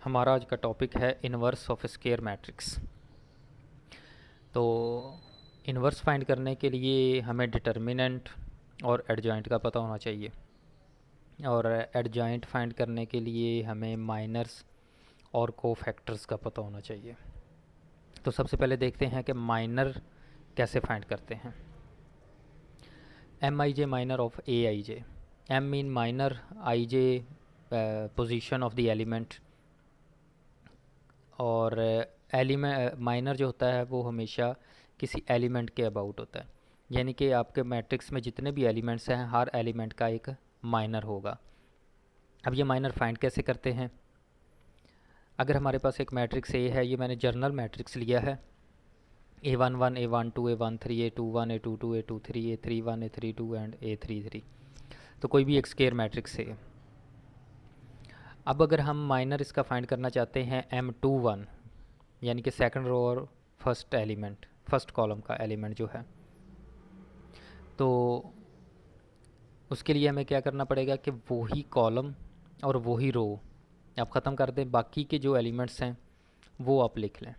हमारा आज का टॉपिक है इन्वर्स ऑफ स्क्वायर मैट्रिक्स। तो इन्वर्स फाइंड करने के लिए हमें डिटर्मिनेंट और एडजॉइंट का पता होना चाहिए, और एडजॉइंट फाइंड करने के लिए हमें माइनर्स और कोफैक्टर्स का पता होना चाहिए। तो सबसे पहले देखते हैं कि माइनर कैसे फाइंड करते हैं। M I J minor of A I J. M mean minor, I J position of the element, और एलिमेंट माइनर जो होता है वो हमेशा किसी एलिमेंट के अबाउट होता है। यानी कि आपके मैट्रिक्स में जितने भी एलिमेंट्स हैं हर एलिमेंट का एक माइनर होगा। अब ये माइनर फाइंड कैसे करते हैं? अगर हमारे पास एक मैट्रिक्स ए है, ये मैंने जर्नल मैट्रिक्स लिया है, A11, A12, A13, A21, A22, A23, A31, A32 and A33। तो कोई भी एक स्केयर मैट्रिक्स है। अब अगर हम माइनर इसका फाइंड करना चाहते हैं M21, यानी कि सेकंड रो और फर्स्ट एलिमेंट, फर्स्ट कॉलम का एलिमेंट जो है, तो उसके लिए हमें क्या करना पड़ेगा कि वही कॉलम और वही रो आप ख़त्म कर दें, बाकी के जो एलिमेंट्स हैं वो आप लिख लें।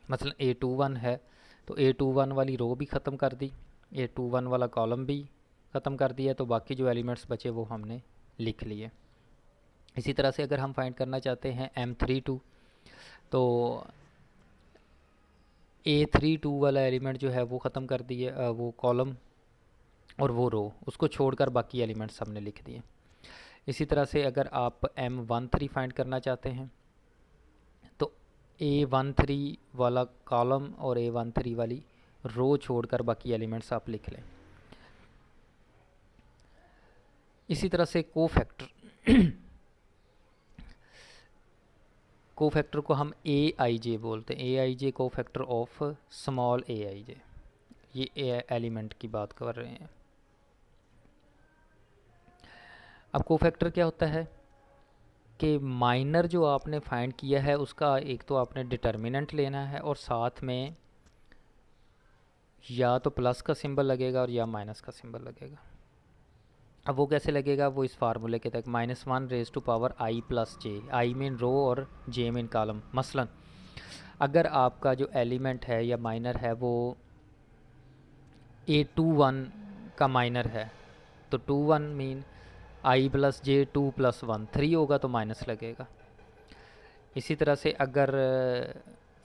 मसलन A21 है तो A21 वाली रो भी ख़त्म कर दी, A21 वाला कॉलम भी ख़त्म कर दिया, तो बाकी जो एलिमेंट्स बचे वो हमने लिख लिए। इसी तरह से अगर हम फाइंड करना चाहते हैं M32, तो A32 वाला एलिमेंट जो है वो ख़त्म कर दिए, वो कॉलम और वो रो, उसको छोड़कर बाकी एलिमेंट्स हमने लिख दिए। इसी तरह से अगर आप M13 फाइंड करना चाहते हैं तो A13 वाला कॉलम और A13 वाली रो छोड़कर बाकी एलिमेंट्स आप लिख लें। इसी तरह से कोफैक्टर कोफैक्टर को हम ए आई जे बोलते हैं। ए I J cofactor of small A I जे, ये एलिमेंट की बात कर रहे हैं। अब कोफैक्टर क्या होता है कि माइनर जो आपने फाइंड किया है उसका एक तो आपने डिटर्मिनेंट लेना है, और साथ में या तो प्लस का सिंबल लगेगा और या माइनस का सिंबल लगेगा। अब वो कैसे लगेगा? वो इस फार्मूले के तक -1 raise to power I plus J, I mean row और जे मीन कॉलम। मसलन अगर आपका जो एलिमेंट है या माइनर है वो A21 का माइनर है, तो 21 मीन आई प्लस जे 2 + 1 3 होगा तो माइनस लगेगा। इसी तरह से अगर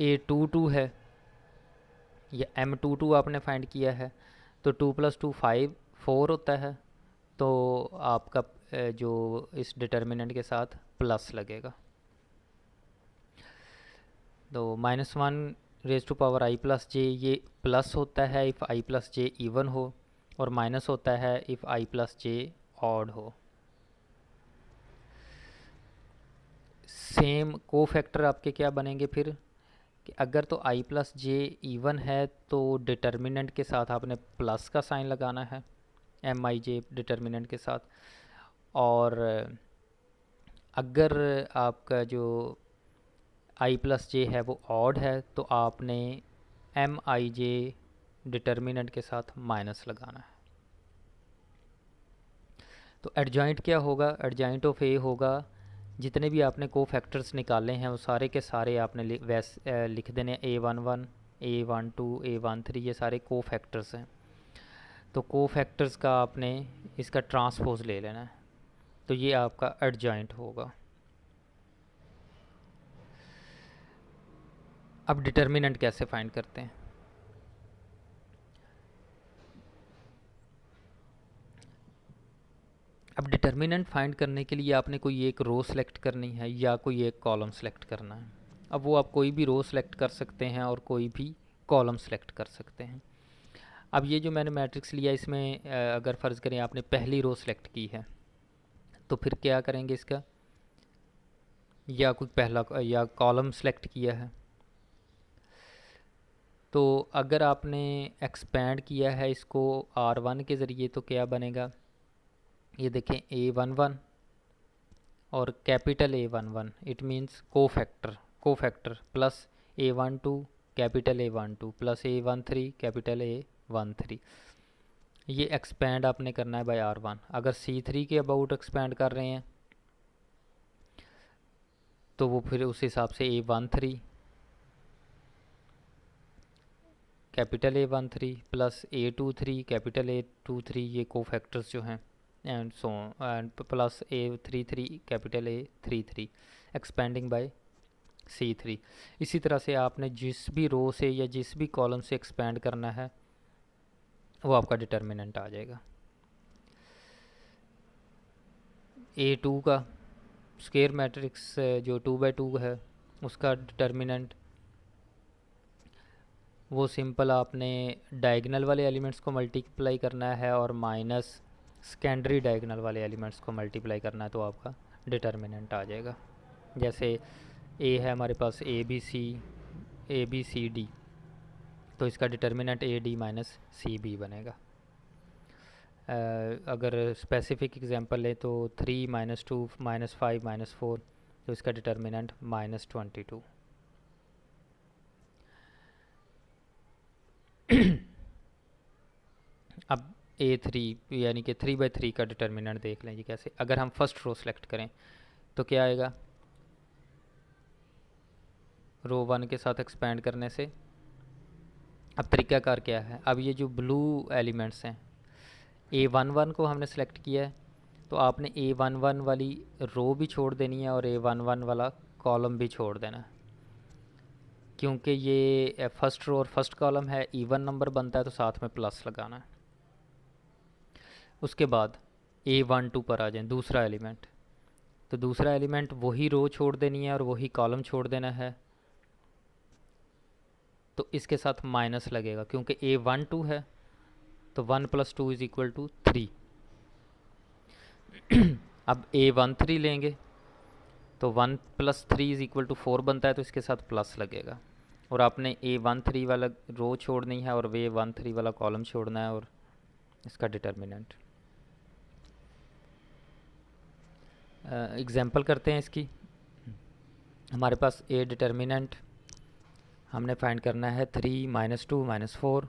A22 है या M22 आपने फाइंड किया है, तो 2 + 2 5 4 होता है, तो आपका जो इस डिटर्मिनेंट के साथ प्लस लगेगा। तो -1 raise to power I plus J, ये प्लस होता है if I plus J even हो, और माइनस होता है if I plus J odd हो। सेम को फैक्टर आपके क्या बनेंगे फिर कि अगर तो आई प्लस जे इवन है तो डिटर्मिनेंट के साथ आपने प्लस का साइन लगाना है, एम आई जे डिटर्मिनेंट के साथ। और अगर आपका जो आई प्लस जे है वो ऑड है तो आपने एम आई जे डिटर्मिनेंट के साथ माइनस लगाना है। तो एडजॉइंट क्या होगा? एडजॉइंट ऑफ ए होगा, जितने भी आपने को फैक्टर्स निकाले हैं वो सारे के सारे आपने लिख देने। A11, A12, A13 ये सारे को फैक्टर्स हैं, तो को फैक्टर्स का आपने इसका ट्रांसपोज ले लेना है, तो ये आपका एडजॉइंट होगा। अब डिटर्मिनेंट कैसे फाइंड करते हैं? अब डिटर्मिनेंट फाइंड करने के लिए आपने कोई एक रो सेलेक्ट करनी है या कोई एक कॉलम सेलेक्ट करना है। अब वो आप कोई भी रो सेलेक्ट कर सकते हैं और कोई भी कॉलम सेलेक्ट कर सकते हैं। अब ये जो मैंने मैट्रिक्स लिया इसमें अगर फ़र्ज़ करें आपने पहली रो सेलेक्ट की है, तो फिर क्या करेंगे इसका, या कोई पहला या कॉलम सेलेक्ट किया है, तो अगर आपने एक्सपेंड किया है इसको R1 के ज़रिए तो क्या बनेगा? ये देखें A11 और कैपिटल A11, इट मीन्स को factor plus A12 capital A12 plus A13 capital A13। ये एक्सपेंड आपने करना है बाय R1। अगर C3 के अबाउट एक्सपेंड कर रहे हैं तो वो फिर उस हिसाब से A13 capital A13 plus A23 capital A23 ये कोफैक्टर्स जो हैं, and so and plus A33 capital A33 expanding by C3। इसी तरह से आपने जिस भी रो से या जिस भी कॉलम से एक्सपेंड करना है वो आपका डिटर्मिनेंट आ जाएगा। A2 का स्क्वायर मैट्रिक्स जो 2×2 है उसका डिटर्मिनेंट वो सिंपल आपने डायगनल वाले एलिमेंट्स को मल्टीप्लाई करना है और माइनस सेकेंडरी डायगनल वाले एलिमेंट्स को मल्टीप्लाई करना है, तो आपका डिटर्मिनेंट आ जाएगा। जैसे ए है हमारे पास A B C D, तो इसका डिटर्मिनेंट AD माइनस CB बनेगा। अगर स्पेसिफिक एग्जांपल लें तो 3 - 2 - 5 - 4, तो इसका डिटर्मिनेंट -22। अब A3 यानी कि 3/3 का डिटर्मिनेंट देख लें जी कैसे। अगर हम फर्स्ट रो सेलेक्ट करें तो क्या आएगा, रो 1 के साथ एक्सपेंड करने से। अब तरीक़ाकार क्या है, अब ये जो ब्लू एलिमेंट्स हैं A11 को हमने सेलेक्ट किया है, तो आपने A11 वाली रो भी छोड़ देनी है और A11 वाला कॉलम भी छोड़ देना है, क्योंकि ये फर्स्ट रो और फर्स्ट कॉलम है, इवन नंबर बनता है तो साथ में प्लस लगाना है। उसके बाद A12 पर आ जाएं, दूसरा एलिमेंट, तो दूसरा एलिमेंट वही रो छोड़ देनी है और वही कॉलम छोड़ देना है, तो इसके साथ माइनस लगेगा क्योंकि A12 है, तो 1 + 2 = 3। अब A13 लेंगे तो 1 + 3 = 4 बनता है, तो इसके साथ प्लस लगेगा। और आपने A13 वाला रो छोड़नी है और A13 वाला कॉलम छोड़ना है और इसका डिटर्मिनेंट। एग्जांपल करते हैं इसकी। हमारे पास ए डिटर्मिनेंट हमने फाइंड करना है 3 - 2 - 4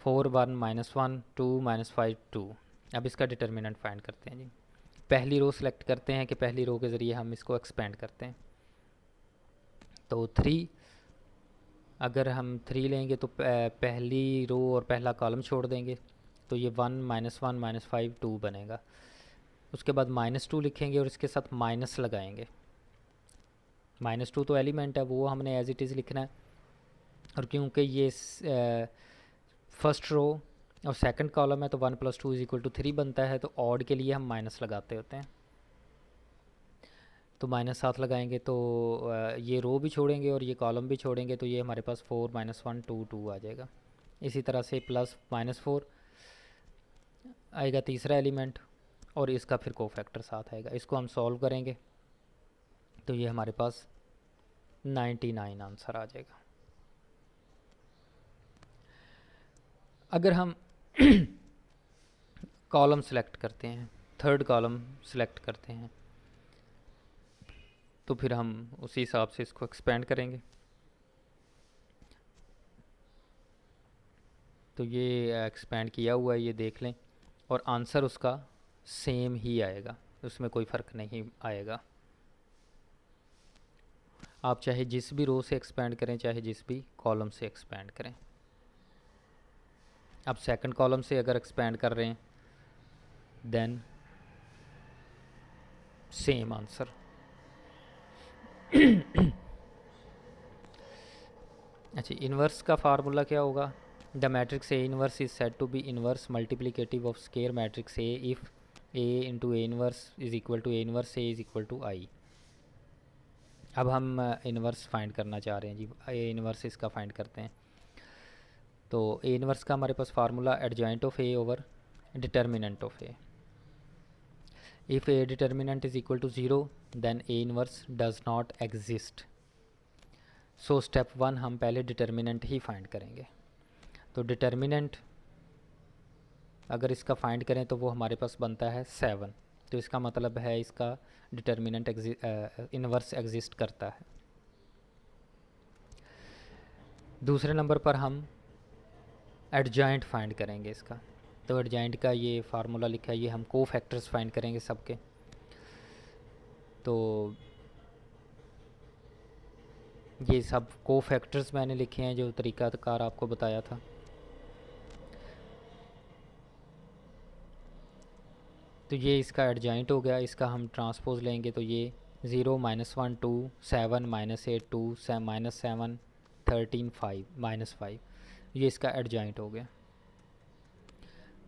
4 1 - 1 2 - 5 2। अब इसका डिटर्मिनेंट फाइंड करते हैं जी। पहली रो सेलेक्ट करते हैं कि पहली रो के ज़रिए हम इसको एक्सपेंड करते हैं, तो 3, अगर हम 3 लेंगे तो पहली रो और पहला कॉलम छोड़ देंगे, तो ये 1 - 1 - 5 2 बनेगा। उसके बाद -2 लिखेंगे और इसके साथ माइनस लगाएंगे। -2 तो एलिमेंट है, वो हमने एज इट इज़ लिखना है। और क्योंकि ये फर्स्ट रो और सेकंड कॉलम है तो 1 + 2 = 3 बनता है, तो ऑड के लिए हम माइनस लगाते होते हैं, तो -7 लगाएंगे तो ये रो भी छोड़ेंगे और ये कॉलम भी छोड़ेंगे, तो ये हमारे पास 4 - 1 2 2 आ जाएगा। इसी तरह से प्लस -4 आएगा तीसरा एलिमेंट और इसका फिर कोफैक्टर साथ आएगा। इसको हम सॉल्व करेंगे तो ये हमारे पास 99 आंसर आ जाएगा। अगर हम कॉलम सेलेक्ट करते हैं, थर्ड कॉलम सेलेक्ट करते हैं, तो फिर हम उसी हिसाब से इसको एक्सपेंड करेंगे। तो ये एक्सपेंड किया हुआ है, ये देख लें, और आंसर उसका सेम ही आएगा, उसमें कोई फ़र्क नहीं आएगा। आप चाहे जिस भी रो से एक्सपेंड करें, चाहे जिस भी कॉलम से एक्सपेंड करें। अब सेकंड कॉलम से अगर एक्सपेंड कर रहे हैं देन सेम आंसर। अच्छा, इन्वर्स का फार्मूला क्या होगा? The matrix A inverse is said to be inverse multiplicative of square matrix A if A into A inverse is equal to A inverse A is equal to I. अब हम inverse find करना चाह रहे हैं जी, A inverse इसका find करते हैं। तो ए इन्वर्स का हमारे पास formula adjoint of A over determinant of A. If A determinant is equal to 0 then A inverse does not exist. So step 1 हम पहले डिटर्मिनेंट ही फाइंड करेंगे। तो डिटर्मिनेंट अगर इसका फाइंड करें तो वो हमारे पास बनता है 7, तो इसका मतलब है इसका डिटर्मिनेंट इन्वर्स एग्जिस्ट करता है। दूसरे नंबर पर हम एडजॉइंट फाइंड करेंगे इसका। तो एडजॉइंट का ये फार्मूला लिखा है, ये हम कोफैक्टर्स फाइंड करेंगे सबके। तो ये सब कोफैक्टर्स मैंने लिखे हैं जो तरीक़ाकार आपको बताया था। तो ये इसका एडजॉइंट हो गया, इसका हम ट्रांसपोज लेंगे तो ये 0 -1 2 7 -8 2 -7 13 5 -5, ये इसका एडजॉइंट हो गया।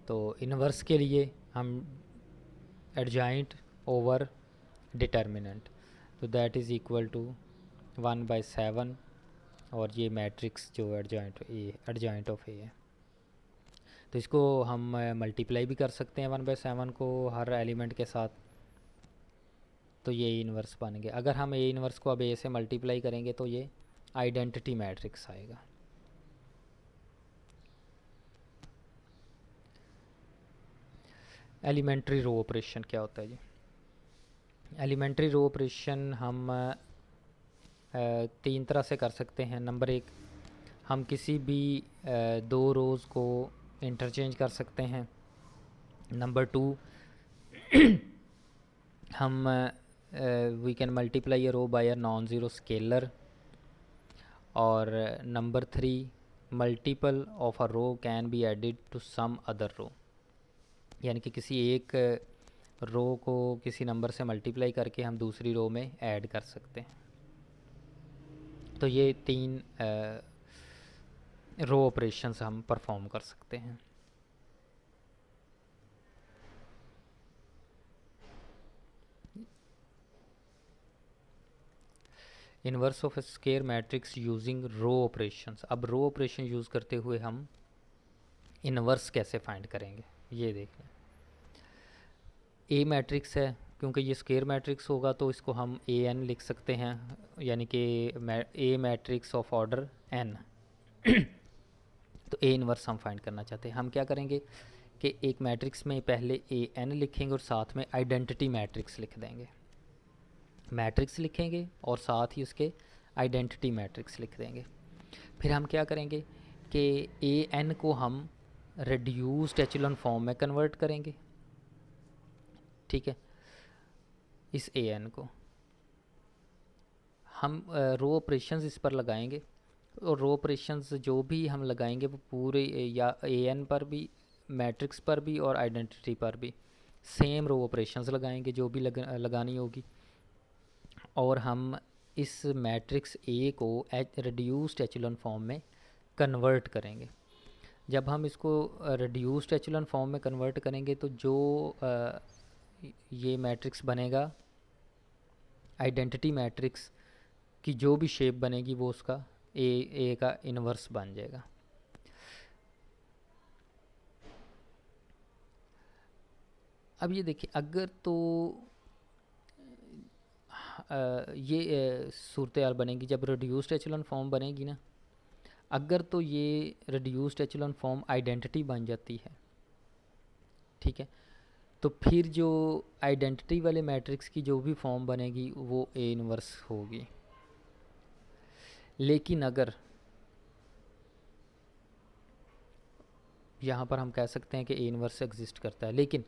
तो इन्वर्स के लिए हम एडजॉइंट ओवर डिटर्मिनेंट, तो दैट इज़ इक्वल टू 1/7, और ये मैट्रिक्स जो एडजॉइंट ऑफ ए है। तो इसको हम मल्टीप्लाई भी कर सकते हैं 1/7 को हर एलिमेंट के साथ, तो ये इन्वर्स बन गया। अगर हम ए इन्वर्स को अब ए से मल्टीप्लाई करेंगे तो ये आइडेंटिटी मैट्रिक्स आएगा। एलिमेंट्री रो ऑपरेशन क्या होता है जी? एलिमेंट्री रो ऑपरेशन हम 3 तरह से कर सकते हैं। नंबर 1, हम किसी भी 2 रोज़ को इंटरचेंज कर सकते हैं। नंबर 2, हम we can multiply a row by a non zero scalar. और number 3, multiple of a row can be added to some other row, यानी कि किसी एक रो को किसी नंबर से मल्टीप्लाई करके हम दूसरी रो में ऐड कर सकते हैं। तो ये 3 रो ऑपरेशंस हम परफॉर्म कर सकते हैं। Inverse of square matrix using row operations. अब रो ऑपरेशन यूज़ करते हुए हम इन्वर्स कैसे फाइंड करेंगे ये देखें। ए मैट्रिक्स है, क्योंकि ये स्क्वायर मैट्रिक्स होगा तो इसको हम ए एन लिख सकते हैं, यानी कि ए मैट्रिक्स ऑफ ऑर्डर एन। तो ए इन्वर्स हम फाइंड करना चाहते हैं। हम क्या करेंगे कि एक मैट्रिक्स में पहले ए एन लिखेंगे और साथ में आइडेंटिटी मैट्रिक्स लिख देंगे। मैट्रिक्स लिखेंगे और साथ ही उसके आइडेंटिटी मैट्रिक्स लिख देंगे। फिर हम क्या करेंगे कि ए एन को हम रिड्यूस्ड एचेलॉन फॉर्म में कन्वर्ट करेंगे। ठीक है, इस ए एन को हम रो ऑपरेशंस इस पर लगाएंगे, और रो ऑपरेशंस जो भी हम लगाएंगे वो पूरे या ए एन पर भी, मैट्रिक्स पर भी और आइडेंटिटी पर भी सेम रो ऑपरेशंस लगाएंगे जो भी लगानी होगी। और हम इस मैट्रिक्स ए को रिड्यूस्ड एचेलॉन फॉर्म में कन्वर्ट करेंगे। जब हम इसको रिड्यूस्ड एचेलॉन फॉर्म में कन्वर्ट करेंगे तो जो ये मैट्रिक्स बनेगा, आइडेंटिटी मैट्रिक्स की जो भी शेप बनेगी वो उसका ए का इन्वर्स बन जाएगा। अब ये देखिए, अगर तो ये सूरत हाल बनेगी जब रिड्यूस्ड एचेलॉन फॉर्म बनेगी ना, अगर तो ये रिड्यूस्ड एचेलॉन फॉर्म आइडेंटिटी बन जाती है, ठीक है, तो फिर जो आइडेंटिटी वाले मैट्रिक्स की जो भी फॉर्म बनेगी वो ए इन्वर्स होगी। लेकिन अगर यहाँ पर हम कह सकते हैं कि ए इन्वर्स एग्जिस्ट करता है, लेकिन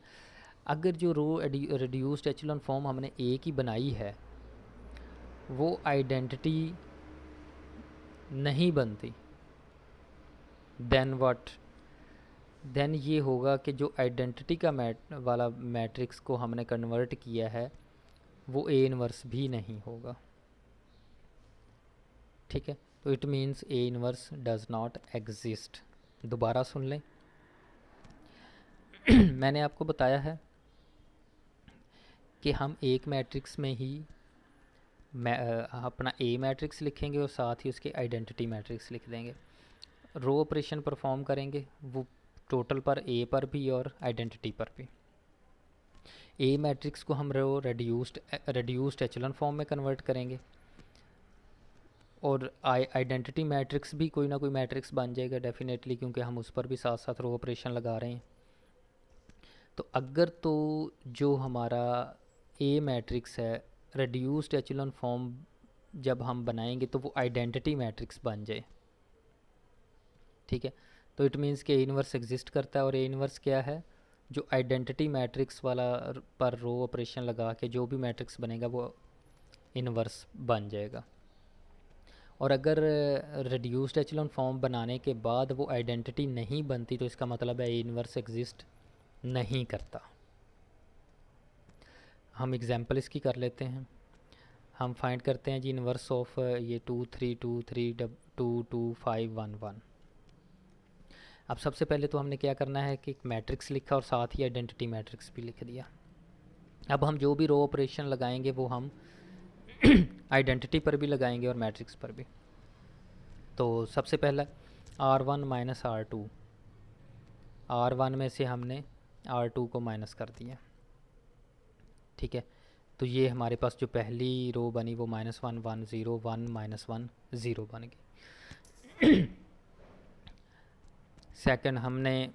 अगर जो रो रिड्यूस्ड एचेलॉन फॉर्म हमने ए की बनाई है वो आइडेंटिटी नहीं बनती, देन व्हाट, देन ये होगा कि जो आइडेंटिटी का वाला मैट्रिक्स को हमने कन्वर्ट किया है वो ए इन्वर्स भी नहीं होगा। ठीक है, तो it means A inverse does not exist. दोबारा सुन लें। मैंने आपको बताया है कि हम एक मैट्रिक्स में ही अपना ए मैट्रिक्स लिखेंगे और साथ ही उसके आइडेंटिटी मैट्रिक्स लिख देंगे। रो ऑपरेशन परफॉर्म करेंगे वो टोटल पर, ए पर भी और आइडेंटिटी पर भी। ए मैट्रिक्स को हम रो रिड्यूस्ड एचेलॉन फॉर्म में कन्वर्ट करेंगे, और आइडेंटिटी मैट्रिक्स भी कोई ना कोई मैट्रिक्स बन जाएगा डेफिनेटली, क्योंकि हम उस पर भी साथ साथ रो ऑपरेशन लगा रहे हैं। तो अगर तो जो हमारा ए मैट्रिक्स है रिड्यूस्ड एचेलॉन फॉर्म जब हम बनाएंगे तो वो आइडेंटिटी मैट्रिक्स बन जाए, ठीक है, तो इट मीन्स कि ए इन्वर्स एग्जिस्ट करता है। और ए इन्वर्स क्या है? जो आइडेंटिटी मैट्रिक्स वाला पर रो ऑपरेशन लगा के जो भी मैट्रिक्स बनेगा वो इन्वर्स बन जाएगा। और अगर रिड्यूस्ड एचेलॉन फॉर्म बनाने के बाद वो आइडेंटिटी नहीं बनती तो इसका मतलब है इन्वर्स एग्जिस्ट नहीं करता। हम एग्जांपल इसकी कर लेते हैं। हम फाइंड करते हैं जी इन्वर्स ऑफ ये 2 3 2 3 2 2 5 1 1। अब सबसे पहले तो हमने क्या करना है कि एक मैट्रिक्स लिखा और साथ ही आइडेंटिटी मैट्रिक्स भी लिख दिया। अब हम जो भी रो ऑपरेशन लगाएंगे वो हम आइडेंटिटी पर भी लगाएंगे और मैट्रिक्स पर भी। तो सबसे पहला R1 माइनस R2, R1 में से हमने R2 को माइनस कर दिया, ठीक है। तो ये हमारे पास जो पहली रो बनी वो -1 1 0 1 -1 0 बन गई। सेकंड हमने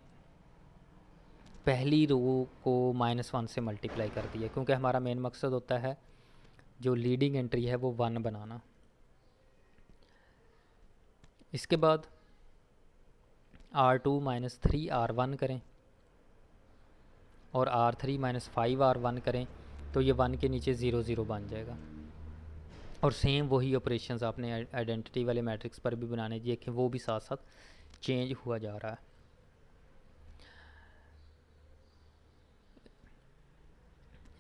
पहली रो को -1 से मल्टीप्लाई कर दिया क्योंकि हमारा मेन मकसद होता है जो लीडिंग एंट्री है वो 1 बनाना। इसके बाद R2 माइनस 3 R1 करें और R3 माइनस 5 R1 करें तो ये 1 के नीचे 0 0 बन जाएगा। और सेम वही ऑपरेशंस आपने आइडेंटिटी वाले मैट्रिक्स पर भी बनाने दिए कि वो भी साथ साथ चेंज हुआ जा रहा है।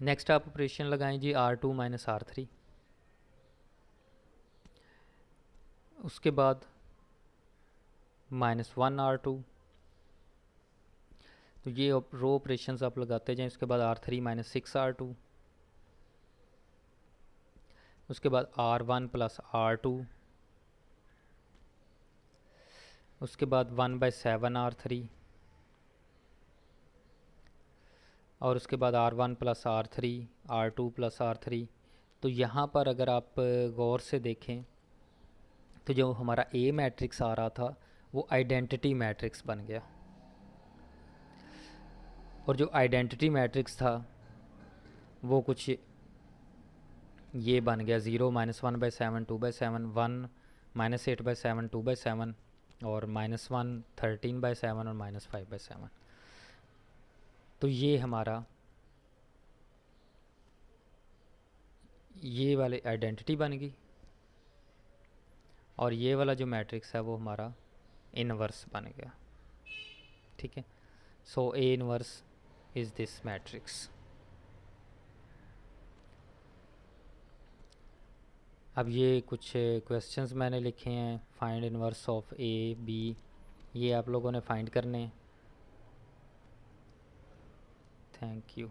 नेक्स्ट आप ऑपरेशन लगाएं जी R2 माइनस R3, उसके बाद -1 R2। तो ये रो ऑपरेशंस आप लगाते जाएं। उसके बाद R3 माइनस 6 R2, उसके बाद R1 प्लस R2, उसके बाद 1/7 R3 और उसके बाद R1 plus R3 R2 plus R3। तो यहाँ पर अगर आप गौर से देखें तो जो हमारा ए मैट्रिक्स आ रहा था वो आइडेंटिटी मैट्रिक्स बन गया और जो आइडेंटिटी मैट्रिक्स था वो कुछ ये बन गया 0 -1/7 2/7 1 -8/7 2/7 और -1 13/7 और -5/7। तो ये हमारा ये वाली आइडेंटिटी बन गई और ये वाला जो मैट्रिक्स है वो हमारा इनवर्स बन गया, ठीक है। So A inverse is this matrix. अब ये कुछ क्वेश्चंस मैंने लिखे हैं, find inverse of A B, ये आप लोगों ने फाइंड करने हैं। Thank you.